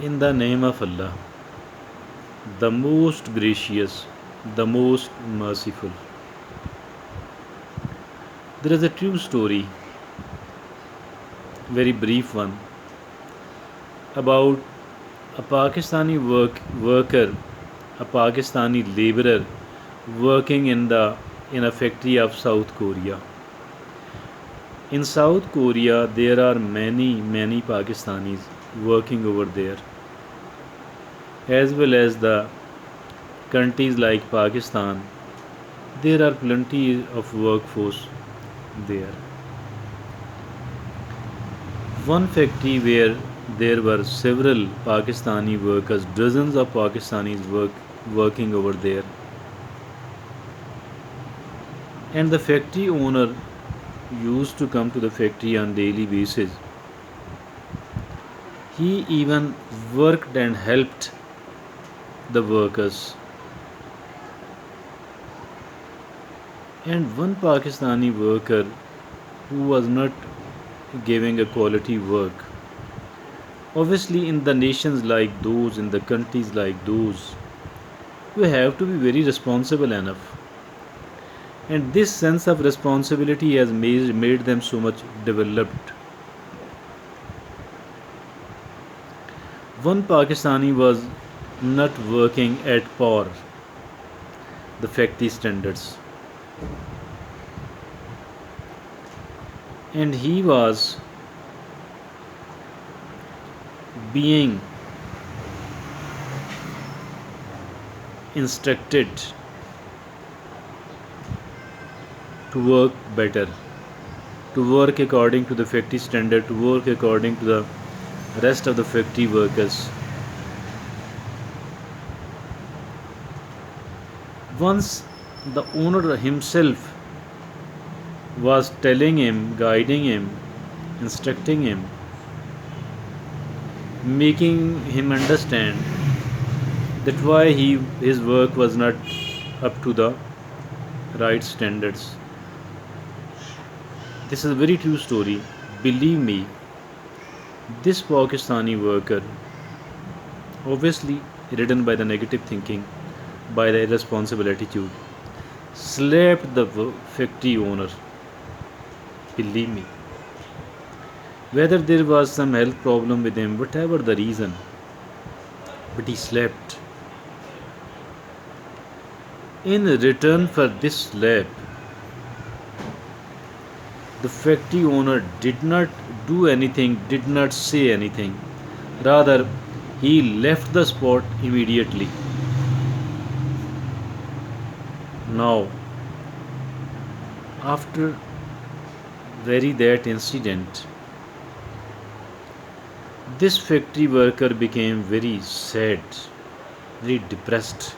In the name of Allah, the most gracious, the most merciful. There is a true story, very brief one, about a Pakistani worker, a Pakistani laborer working in a factory of South Korea. In South Korea, there are many Pakistanis working over there, as well as the countries like Pakistan. There are plenty of workforce there. One factory where there were several Pakistani workers, dozens of Pakistanis working over there, and the factory owner used to come to the factory on daily basis. He even worked and helped the workers. And one Pakistani worker who was not giving a quality work. Obviously, in the nations like those, in the countries like those, we have to be very responsible enough. And this sense of responsibility has made them so much developed. One Pakistani was not working at par the factory standards, and he was being instructed to work better, to work according to the factory standard, to work according to the rest of the factory workers. Once the owner himself was telling him, guiding him, instructing him, making him understand that why his work was not up to the right standards. This is a very true story. Believe me, this Pakistani worker, obviously ridden by the negative thinking, by the irresponsible attitude, slapped the factory owner. Believe me. Whether there was some health problem with him, whatever the reason, but he slept. In return for this slap, the factory owner did not do anything, did not say anything. Rather, he left the spot immediately. Now, after very that incident, this factory worker became very sad, very depressed,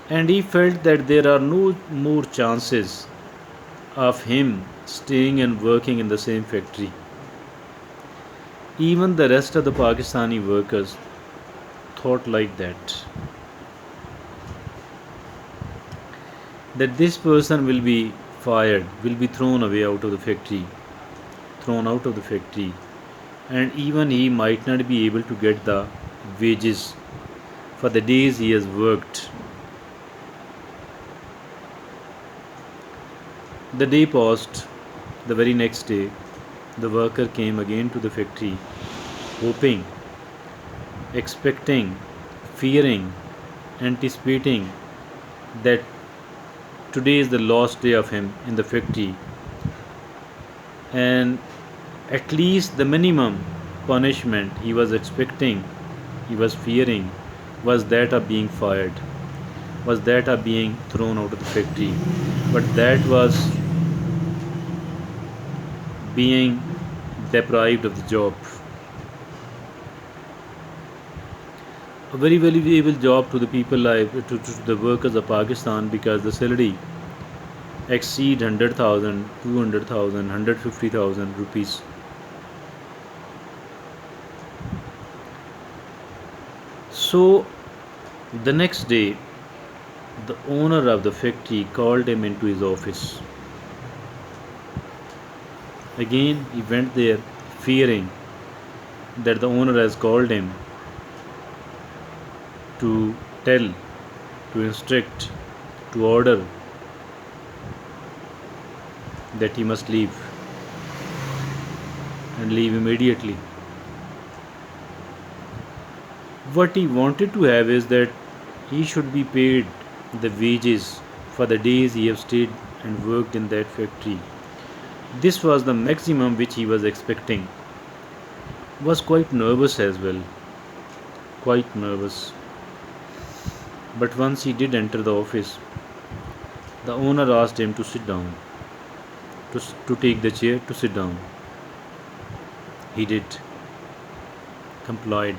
and he felt that there are no more chances of him staying and working in the same factory. Even the rest of the Pakistani workers thought like that this person will be fired, will be thrown away out of the factory, thrown out of the factory, and even he might not be able to get the wages for the days he has worked. The day passed. The very next day, the worker came again to the factory, hoping, expecting, fearing, anticipating that today is the last day of him in the factory, and at least the minimum punishment he was expecting, he was fearing, was that of being fired, was that of being thrown out of the factory. But that was being deprived of the job. A very valuable job to the people like to the workers of Pakistan, because the salary exceed 100,000, 200,000, 150,000 rupees. So the next day, the owner of the factory called him into his office. Again, he went there, fearing that the owner has called him to tell, to instruct, to order that he must leave and leave immediately. What he wanted to have is that he should be paid the wages for the days he have stayed and worked in that factory. This was the maximum which he was expecting. Was quite nervous as well, quite nervous. But once he did enter the office, the owner asked him to sit down, to take the chair to sit down. He did, complied.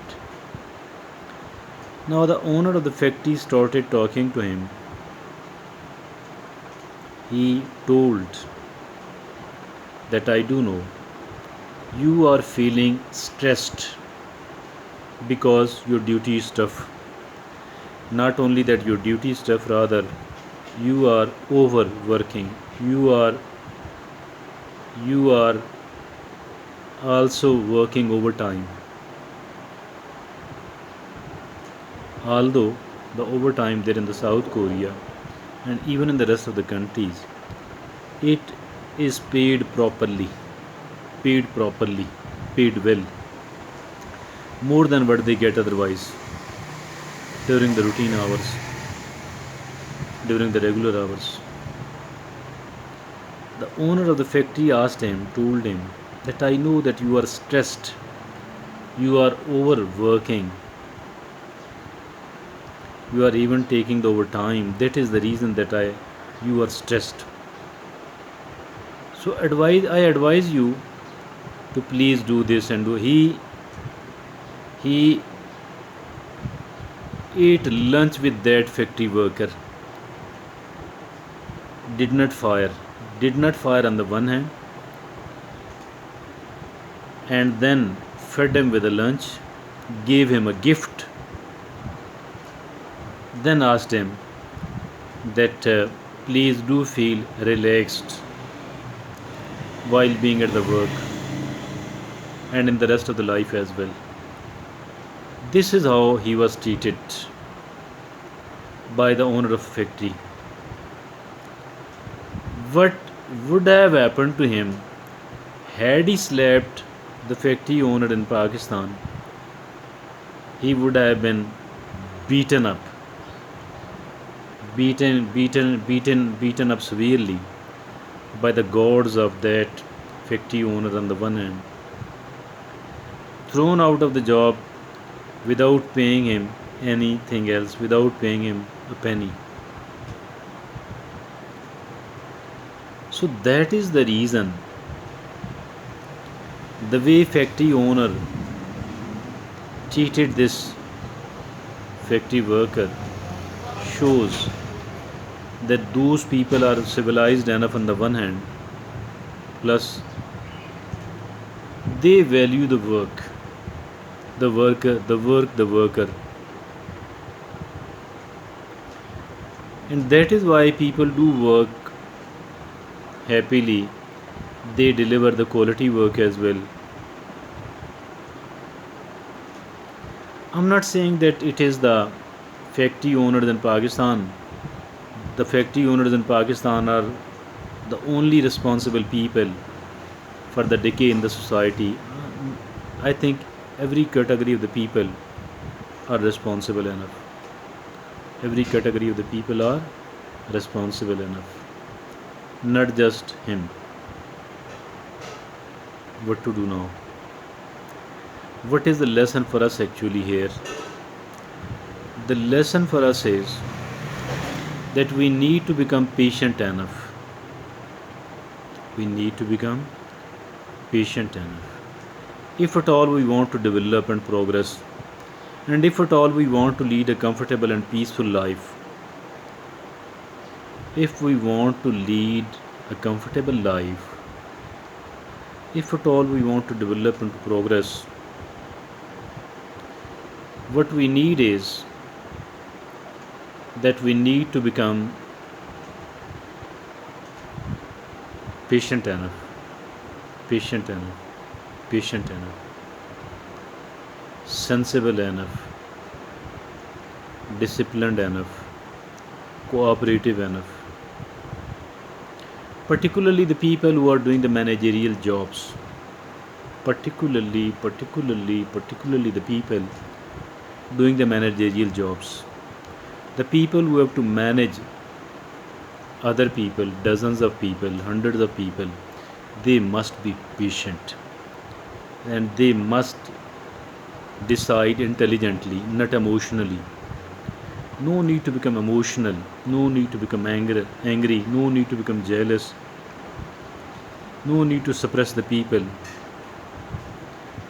Now the owner of the factory started talking to him. He told that I do know you are feeling stressed because your duty is tough. Not only that your duty is tough, rather you are overworking. You are also working overtime. Although the overtime there in the South Korea and even in the rest of the countries, it is paid properly, paid well, more than what they get otherwise during the routine hours, during the regular hours. The owner of the factory told him that I know that you are stressed, you are overworking, you are even taking the overtime. That is the reason that you are stressed. So I advise you to please do this and do. He ate lunch with that factory worker. Did not fire. Did not fire on the one hand, and then fed him with a lunch, gave him a gift, then asked him that please do feel relaxed while being at the work and in the rest of the life as well. This is how he was treated by the owner of the factory. What would have happened to him had he slapped the factory owner in Pakistan? He would have been beaten up, beaten up severely by the gods of that factory owner on the one hand, thrown out of the job without paying him anything else, without paying him a penny. So that is the reason the way factory owner treated this factory worker shows that those people are civilized enough on the one hand, plus they value the work, the worker, and that is why people do work happily. They deliver the quality work as well. I'm not saying that it is the factory owners in Pakistan. The factory owners in Pakistan are the only responsible people for the decay in the society. I think every category of the people are responsible enough. Every category of the people are responsible enough. Not just him. What to do now? What is the lesson for us actually here? The lesson for us is that we need to become patient enough. We need to become patient enough. If at all we want to develop and progress, and if at all we want to lead a comfortable and peaceful life, if we want to lead a comfortable life, if at all we want to develop and to progress, what we need is that we need to become patient enough. Patient enough. patient enough, sensible enough, disciplined enough, cooperative enough. Particularly the people who are doing the managerial jobs. Particularly the people doing the managerial jobs. The people who have to manage other people, dozens of people, hundreds of people, they must be patient and they must decide intelligently, not emotionally. No need to become emotional, no need to become angry, no need to become jealous, no need to suppress the people.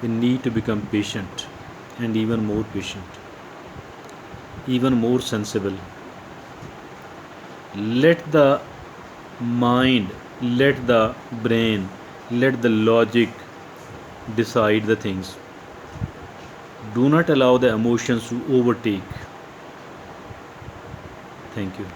We need to become patient and even more patient, even more sensible. Let the mind, let the brain, let the logic decide the things. Do not allow the emotions to overtake. Thank you.